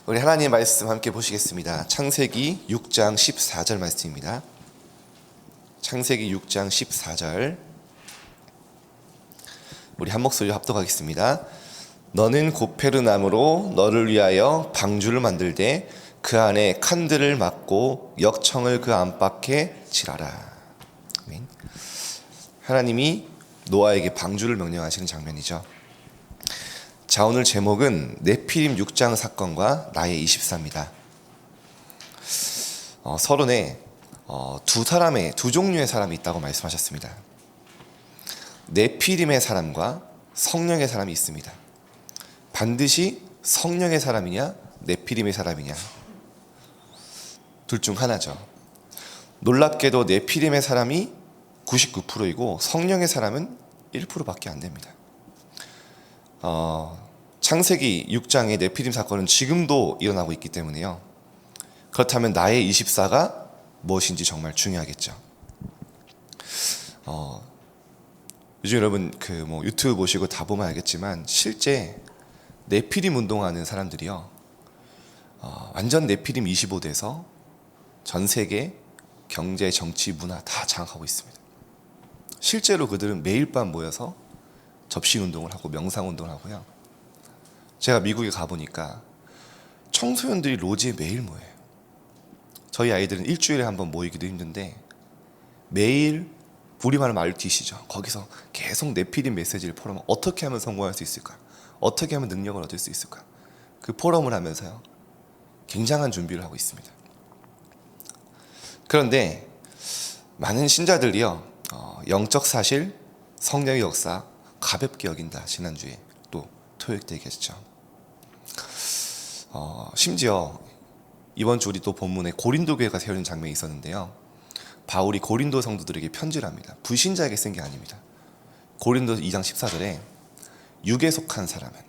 우리 하나님의 말씀 함께 보시겠습니다. 창세기 6장 14절 말씀입니다. 창세기 6장 14절 우리 한 목소리로 합독하겠습니다. 너는 고페르나무로 너를 위하여 방주를 만들되 그 안에 칸들을 막고 역청을 그 안팎에 칠하라. 아멘. 하나님이 노아에게 방주를 명령하시는 장면이죠. 자, 오늘 제목은 네피림 6장 사건과 나의 24입니다. 서론에 두 종류의 사람이 있다고 말씀하셨습니다. 네피림의 사람과 성령의 사람이 있습니다. 반드시 성령의 사람이냐 네피림의 사람이냐, 둘 중 하나죠. 놀랍게도 네피림의 사람이 99%이고 성령의 사람은 1%밖에 안 됩니다. 창세기 6장의 네피림 사건은 지금도 일어나고 있기 때문에요. 그렇다면 나의 24가 무엇인지 정말 중요하겠죠. 요즘 여러분 유튜브 보시고 다 보면 알겠지만 실제 네피림 운동하는 사람들이요, 완전 네피림 25대에서 전 세계 경제, 정치, 문화 다 장악하고 있습니다. 실제로 그들은 매일 밤 모여서 접신 운동을 하고 명상 운동을 하고요. 제가 미국에 가보니까 청소년들이 로지에 매일 모여요. 저희 아이들은 일주일에 한 번 모이기도 힘든데 매일 우리말 RTC죠. 거기서 계속 네피림 메시지를 포럼을 어떻게 하면 성공할 수 있을까? 어떻게 하면 능력을 얻을 수 있을까? 그 포럼을 하면서요, 굉장한 준비를 하고 있습니다. 그런데 많은 신자들이요, 영적 사실, 성령의 역사 가볍게 여긴다. 지난주에 또 토요일 때 얘기했죠. 심지어 이번 주 우리 또 본문에 고린도 교회가 세워진 장면이 있었는데요, 바울이 고린도 성도들에게 편지를 합니다. 불신자에게 쓴 게 아닙니다. 고린도 2장 14절에 육에 속한 사람은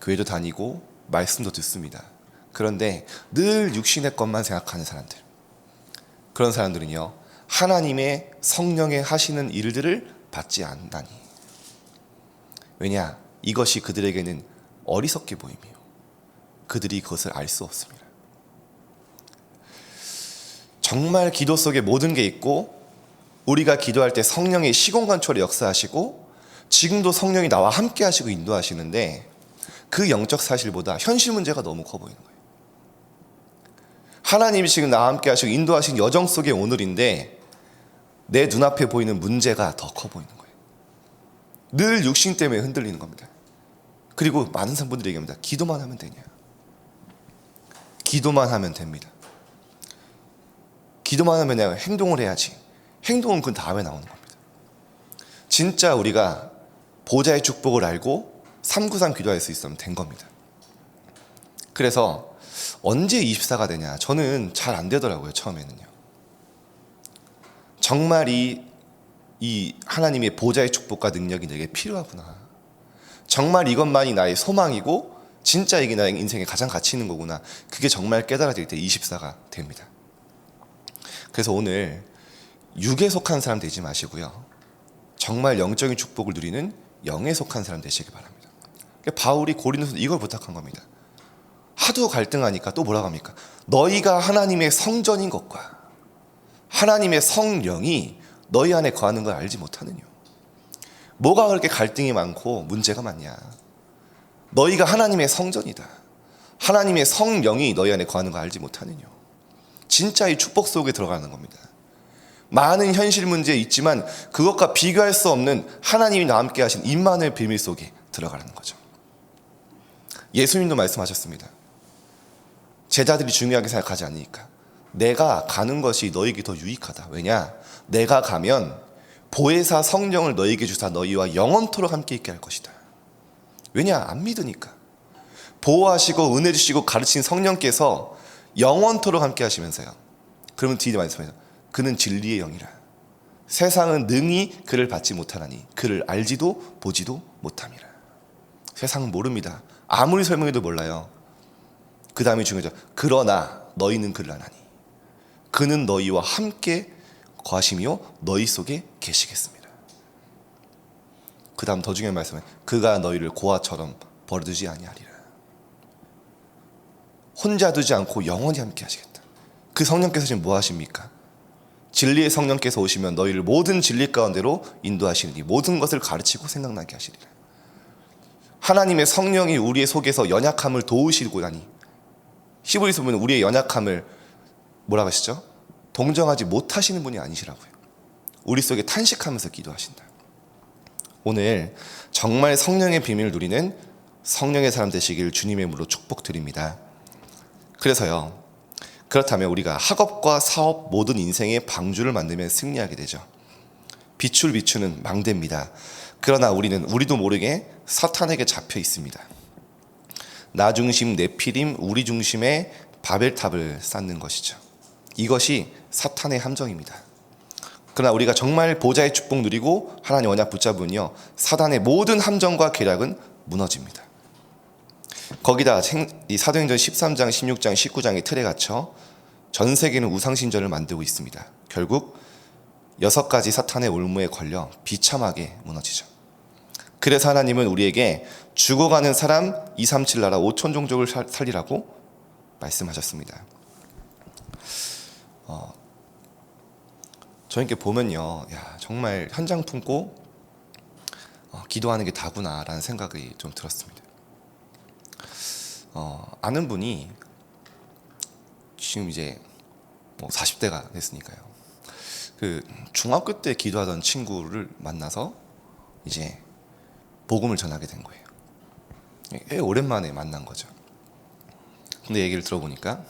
교회도 다니고 말씀도 듣습니다. 그런데 늘 육신의 것만 생각하는 사람들, 그런 사람들은요, 하나님의 성령의 하시는 일들을 받지 않다니. 왜냐? 이것이 그들에게는 어리석게 보이며 그들이 그것을 알 수 없습니다. 정말 기도 속에 모든 게 있고 우리가 기도할 때 성령의 시공간초를 역사하시고 지금도 성령이 나와 함께 하시고 인도하시는데 그 영적 사실보다 현실 문제가 너무 커 보이는 거예요. 하나님이 지금 나와 함께 하시고 인도하신 여정 속의 오늘인데 내 눈앞에 보이는 문제가 더 커 보이는 거예요. 늘 육신 때문에 흔들리는 겁니다. 그리고 많은 분들이 얘기합니다. 기도만 하면 되냐? 기도만 하면 됩니다. 기도만 하면 내가 행동을 해야지. 행동은 그 다음에 나오는 겁니다. 진짜 우리가 보좌의 축복을 알고 393 기도할 수 있으면 된 겁니다. 그래서 언제 24가 되냐? 저는 잘 안 되더라고요, 처음에는요. 정말 이 하나님의 보좌의 축복과 능력이 내게 필요하구나. 정말 이것만이 나의 소망이고 진짜 이게 나의 인생에 가장 가치 있는 거구나. 그게 정말 깨달아질 때 24가 됩니다. 그래서 오늘 육에 속한 사람 되지 마시고요, 정말 영적인 축복을 누리는 영에 속한 사람 되시기 바랍니다. 바울이 고린도서 이걸 부탁한 겁니다. 하도 갈등하니까 또 뭐라고 합니까? 너희가 하나님의 성전인 것과 하나님의 성령이 너희 안에 거하는 걸 알지 못하느냐. 뭐가 그렇게 갈등이 많고 문제가 많냐? 너희가 하나님의 성전이다. 하나님의 성령이 너희 안에 거하는 걸 알지 못하느냐. 진짜 이 축복 속에 들어가는 겁니다. 많은 현실 문제 있지만 그것과 비교할 수 없는 하나님이 나와 함께 하신 임마누엘 비밀 속에 들어가는 거죠. 예수님도 말씀하셨습니다. 제자들이 중요하게 생각하지 않으니까 내가 가는 것이 너에게 더 유익하다. 왜냐? 내가 가면 보혜사 성령을 너에게 주사 너희와 영원토록 함께 있게 할 것이다. 왜냐? 안 믿으니까. 보호하시고 은혜 주시고 가르친 성령께서 영원토록 함께 하시면서요, 그러면 뒤에 말씀해요. 그는 진리의 영이라. 세상은 능히 그를 받지 못하나니 그를 알지도 보지도 못함이라. 세상은 모릅니다. 아무리 설명해도 몰라요. 그 다음이 중요하죠. 그러나 너희는 그를 아나니 그는 너희와 함께 거하시며 너희 속에 계시겠습니다. 그 다음 더 중요한 말씀은 그가 너희를 고아처럼 버려두지 아니하리라. 혼자 두지 않고 영원히 함께 하시겠다. 그 성령께서 지금 뭐 하십니까? 진리의 성령께서 오시면 너희를 모든 진리 가운데로 인도하시니 모든 것을 가르치고 생각나게 하시리라. 하나님의 성령이 우리의 속에서 연약함을 도우시고 나니 히브리서 보면 우리의 연약함을 뭐라고 하시죠? 동정하지 못하시는 분이 아니시라고요. 우리 속에 탄식하면서 기도하신다. 오늘 정말 성령의 비밀을 누리는 성령의 사람 되시길 주님의 이름으로 축복드립니다. 그래서요, 그렇다면 우리가 학업과 사업 모든 인생의 방주를 만들면 승리하게 되죠. 빛을 비추는 망대입니다. 그러나 우리도 모르게 사탄에게 잡혀 있습니다. 나 중심 네피림, 우리 중심의 바벨탑을 쌓는 것이죠. 이것이 사탄의 함정입니다. 그러나 우리가 정말 보좌의 축복 누리고 하나님 언약 붙잡으면요, 사단의 모든 함정과 계략은 무너집니다. 거기다 이 사도행전 13장, 16장, 19장의 틀에 갇혀 전 세계는 우상신전을 만들고 있습니다. 결국 6가지 사탄의 올무에 걸려 비참하게 무너지죠. 그래서 하나님은 우리에게 죽어가는 사람 237 나라 5천 종족을 살리라고 말씀하셨습니다. 저희께 보면요, 야, 정말 현장 품고 기도하는 게 다구나라는 생각이 좀 들었습니다. 아는 분이 지금 이제 뭐 40대가 됐으니까요. 그 중학교 때 기도하던 친구를 만나서 이제 복음을 전하게 된 거예요. 꽤 오랜만에 만난 거죠. 근데 얘기를 들어보니까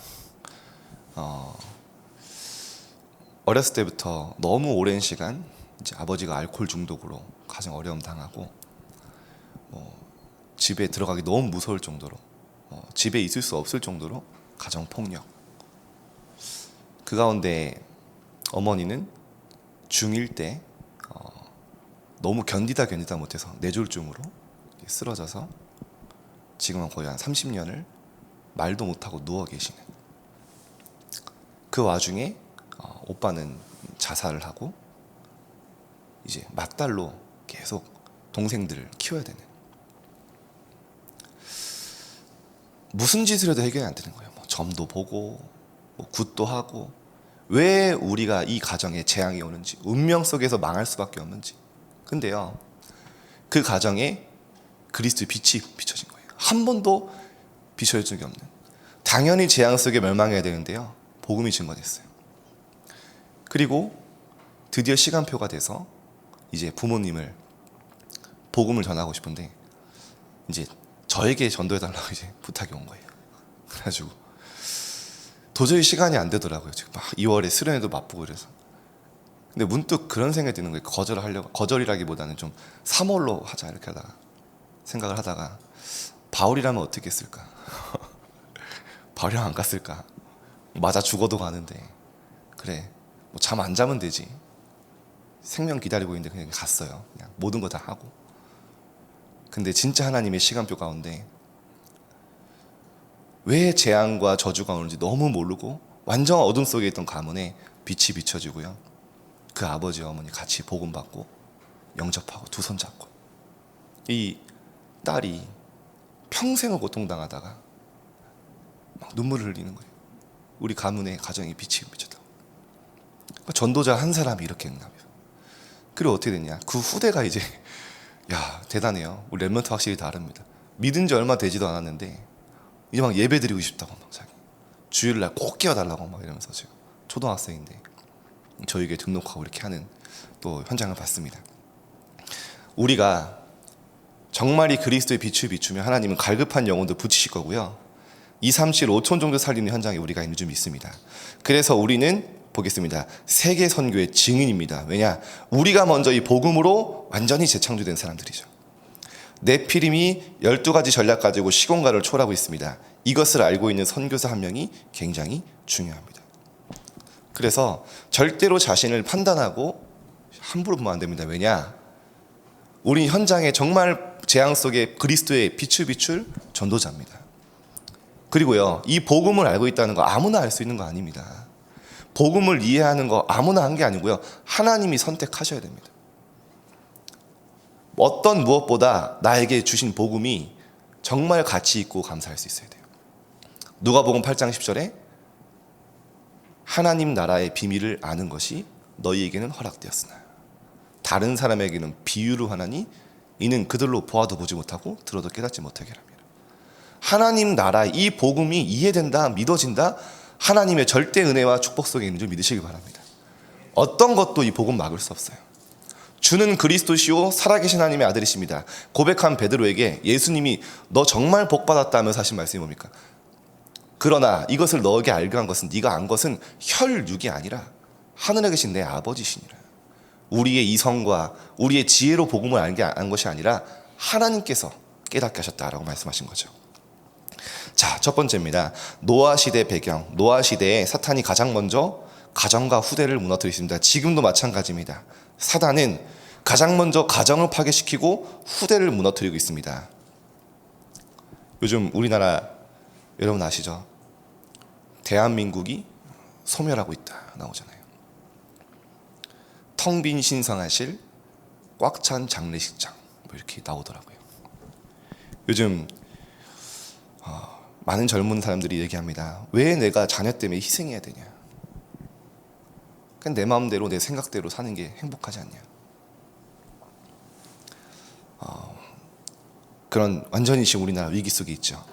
어렸을 때부터 너무 오랜 시간 이제 아버지가 알코올 중독으로 가정 어려움 당하고 집에 들어가기 너무 무서울 정도로 집에 있을 수 없을 정도로 가정 폭력. 그 가운데 어머니는 중1 때 너무 견디다 못해서 뇌졸중으로 쓰러져서 지금은 거의 한 30년을 말도 못하고 누워 계시는. 그 와중에 오빠는 자살을 하고 이제 맏딸로 계속 동생들을 키워야 되는. 무슨 짓을 해도 해결이 안 되는 거예요. 점도 보고 굿도 하고. 왜 우리가 이 가정에 재앙이 오는지, 운명 속에서 망할 수밖에 없는지. 근데요, 그 가정에 그리스도의 빛이 비춰진 거예요. 한 번도 비춰진 적이 없는. 당연히 재앙 속에 멸망해야 되는데요, 복음이 증거됐어요. 그리고 드디어 시간표가 돼서 이제 부모님을 복음을 전하고 싶은데 이제 저에게 전도해달라고 이제 부탁이 온 거예요. 그래가지고 도저히 시간이 안 되더라고요. 지금 막 2월에 수련회도 바쁘고 이래서. 근데 문득 그런 생각이 드는 거예요. 거절이라기보다는 좀 3월로 하자 이렇게 하다가 생각을 하다가 바울이라면 어떻게 했을까? 바울이랑 안 갔을까? 맞아 죽어도 가는데 그래 뭐 잠 안 자면 되지. 생명 기다리고 있는데 그냥 갔어요. 그냥 모든 거 다 하고. 근데 진짜 하나님의 시간표 가운데 왜 재앙과 저주가 오는지 너무 모르고 완전 어둠 속에 있던 가문에 빛이 비춰지고요. 그 아버지와 어머니 같이 복음 받고 영접하고 두 손 잡고. 이 딸이 평생을 고통당하다가 막 눈물을 흘리는 거예요. 우리 가문의 가정에 빛이 비쳤다고. 전도자 한 사람이 이렇게 응답해요. 그리고 어떻게 됐냐? 그 후대가 이제 야 대단해요. 우리 랩런트 확실히 다릅니다. 믿은 지 얼마 되지도 않았는데 이제 막 예배 드리고 싶다고 막 자기 주일날 꼭 깨워달라고 막 이러면서 지금 초등학생인데 저에게 등록하고 이렇게 하는 또 현장을 봤습니다. 우리가 정말 이 그리스도의 빛을 비추면 하나님은 갈급한 영혼도 붙이실 거고요. 237, 5천 정도 살리는 현장에 우리가 있는 줄 믿습니다. 그래서 우리는 보겠습니다. 세계 선교의 증인입니다. 왜냐? 우리가 먼저 이 복음으로 완전히 재창조된 사람들이죠. 네피림이 12가지 전략 가지고 시공간을 초월하고 있습니다. 이것을 알고 있는 선교사 한 명이 굉장히 중요합니다. 그래서 절대로 자신을 판단하고 함부로 보면 안 됩니다. 왜냐? 우리 현장에 정말 재앙 속에 그리스도의 빛을 비출 전도자입니다. 그리고요, 이 복음을 알고 있다는 거 아무나 알 수 있는 거 아닙니다. 복음을 이해하는 거 아무나 한 게 아니고요, 하나님이 선택하셔야 됩니다. 어떤 무엇보다 나에게 주신 복음이 정말 가치 있고 감사할 수 있어야 돼요. 누가복음 8장 10절에 하나님 나라의 비밀을 아는 것이 너희에게는 허락되었으나 다른 사람에게는 비유로 하나니 이는 그들로 보아도 보지 못하고 들어도 깨닫지 못하게 합니다. 하나님 나라 이 복음이 이해된다, 믿어진다, 하나님의 절대 은혜와 축복 속에 있는 줄 믿으시기 바랍니다. 어떤 것도 이 복음 막을 수 없어요. 주는 그리스도시요 살아계신 하나님의 아들이십니다. 고백한 베드로에게 예수님이 너 정말 복받았다 하면서 하신 말씀이 뭡니까? 그러나 이것을 너에게 알게 한 것은 네가 안 것은 혈육이 아니라 하늘에 계신 내 아버지시니라. 우리의 이성과 우리의 지혜로 복음을 안 것이 아니라 하나님께서 깨닫게 하셨다라고 말씀하신 거죠. 자, 첫 번째입니다. 노아 시대 배경. 노아 시대에 사탄이 가장 먼저 가정과 후대를 무너뜨렸습니다. 지금도 마찬가지입니다. 사단은 가장 먼저 가정을 파괴시키고 후대를 무너뜨리고 있습니다. 요즘 우리나라 여러분 아시죠? 대한민국이 소멸하고 있다 나오잖아요. 텅 빈 신성하실 꽉 찬 장례식장 뭐 이렇게 나오더라고요. 요즘 많은 젊은 사람들이 얘기합니다. 왜 내가 자녀 때문에 희생해야 되냐? 그냥 내 마음대로 내 생각대로 사는 게 행복하지 않냐? 그런 완전히 지금 우리나라 위기 속에 있죠.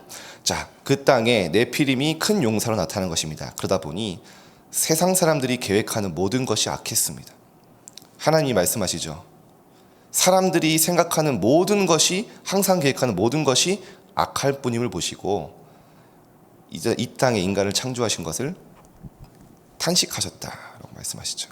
자, 그 땅에 네피림이 큰 용사로 나타나는 것입니다. 그러다 보니 세상 사람들이 계획하는 모든 것이 악했습니다. 하나님이 말씀하시죠. 사람들이 생각하는 모든 것이, 항상 계획하는 모든 것이 악할 뿐임을 보시고 이제 이 땅에 인간을 창조하신 것을 탄식하셨다라고 말씀하시죠.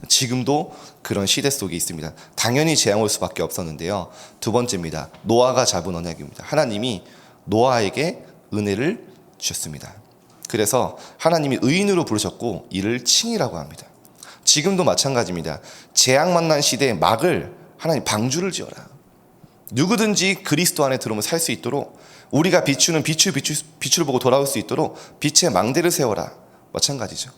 지금도 그런 시대 속에 있습니다. 당연히 재앙 올 수밖에 없었는데요. 두 번째입니다. 노아가 잡은 언약입니다. 하나님이 노아에게 은혜를 주셨습니다. 그래서 하나님이 의인으로 부르셨고 이를 칭이라고 합니다. 지금도 마찬가지입니다. 재앙 만난 시대에 막을 하나님 방주를 지어라. 누구든지 그리스도 안에 들어오면 살 수 있도록 우리가 비추는 빛을 보고 돌아올 수 있도록 빛의 망대를 세워라. 마찬가지죠.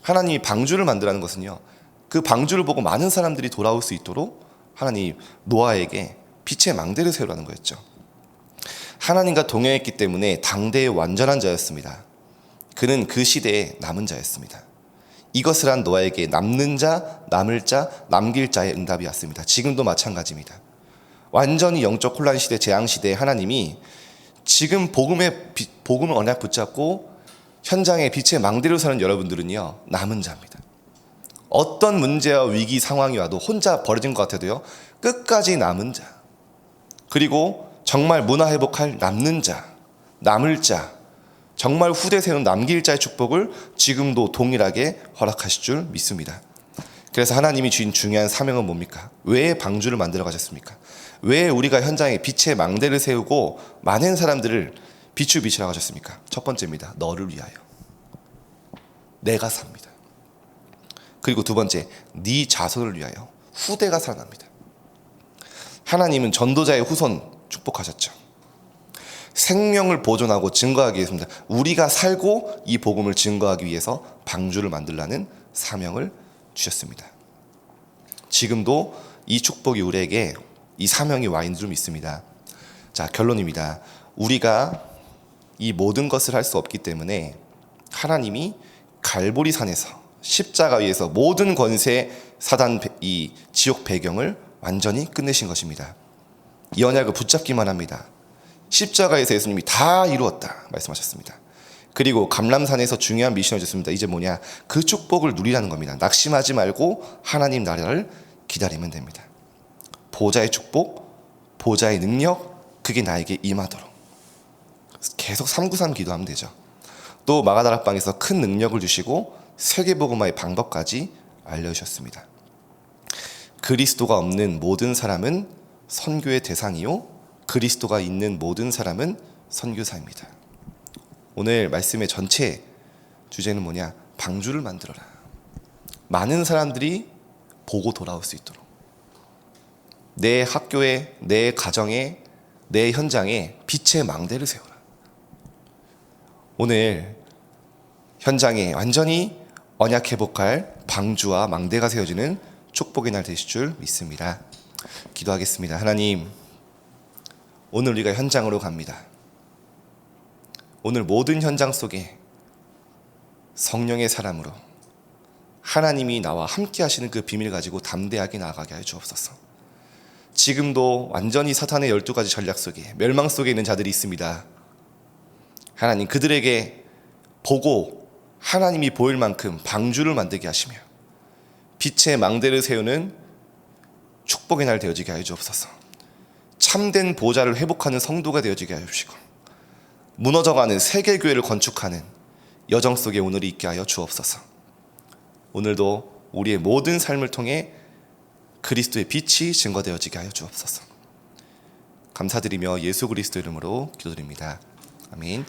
하나님이 방주를 만들라는 것은요, 그 방주를 보고 많은 사람들이 돌아올 수 있도록 하나님 노아에게 빛의 망대를 세우라는 거였죠. 하나님과 동행했기 때문에 당대의 완전한 자였습니다. 그는 그 시대에 남은 자였습니다. 이것을 한 노아에게 남는 자, 남을 자, 남길 자의 응답이 왔습니다. 지금도 마찬가지입니다. 완전히 영적 혼란 시대, 재앙 시대에 하나님이 지금 복음을 언약 붙잡고 현장에 빛의 망대로 사는 여러분들은요, 남은 자입니다. 어떤 문제와 위기 상황이 와도 혼자 버려진 것 같아도요, 끝까지 남은 자. 그리고 정말 문화 회복할 남는 자, 남을 자, 정말 후대 세운 남길 자의 축복을 지금도 동일하게 허락하실 줄 믿습니다. 그래서 하나님이 주신 중요한 사명은 뭡니까? 왜 방주를 만들어 가셨습니까? 왜 우리가 현장에 빛의 망대를 세우고 많은 사람들을 비추라고 하셨습니까? 첫 번째입니다. 너를 위하여. 내가 삽니다. 그리고 두 번째, 네 자손을 위하여. 후대가 살아납니다. 하나님은 전도자의 후손 축복하셨죠. 생명을 보존하고 증거하기 위해서입니다. 우리가 살고 이 복음을 증거하기 위해서 방주를 만들라는 사명을 주셨습니다. 지금도 이 축복이 우리에게 이 사명이 와 있는 줄 믿습니다. 자, 결론입니다. 우리가 이 모든 것을 할 수 없기 때문에 하나님이 갈보리산에서 십자가 위에서 모든 권세, 사단, 이 지옥 배경을 완전히 끝내신 것입니다. 이 언약을 붙잡기만 합니다. 십자가에서 예수님이 다 이루었다 말씀하셨습니다. 그리고 감람산에서 중요한 미션을 줬습니다. 이제 뭐냐? 그 축복을 누리라는 겁니다. 낙심하지 말고 하나님 나라를 기다리면 됩니다. 보좌의 축복, 보좌의 능력, 그게 나에게 임하도록 계속 393 기도하면 되죠. 또 마가다락방에서 큰 능력을 주시고 세계복음화의 방법까지 알려주셨습니다. 그리스도가 없는 모든 사람은 선교의 대상이요, 그리스도가 있는 모든 사람은 선교사입니다. 오늘 말씀의 전체 주제는 뭐냐? 방주를 만들어라. 많은 사람들이 보고 돌아올 수 있도록. 내 학교에, 내 가정에, 내 현장에 빛의 망대를 세워라. 오늘 현장에 완전히 언약 회복할 방주와 망대가 세워지는 축복의 날 되실 줄 믿습니다. 기도하겠습니다. 하나님, 오늘 우리가 현장으로 갑니다. 오늘 모든 현장 속에 성령의 사람으로 하나님이 나와 함께 하시는 그 비밀 가지고 담대하게 나아가게 하여 주옵소서. 지금도 완전히 사탄의 12가지 전략 속에 멸망 속에 있는 자들이 있습니다. 하나님, 그들에게 보고 하나님이 보일 만큼 방주를 만들게 하시며 빛의 망대를 세우는 축복의 날 되어지게 하여 주옵소서. 참된 보좌를 회복하는 성도가 되어지게 하여 주시고 무너져가는 세계교회를 건축하는 여정 속에 오늘이 있게 하여 주옵소서. 오늘도 우리의 모든 삶을 통해 그리스도의 빛이 증거되어지게 하여 주옵소서. 감사드리며 예수 그리스도 이름으로 기도드립니다. 아멘.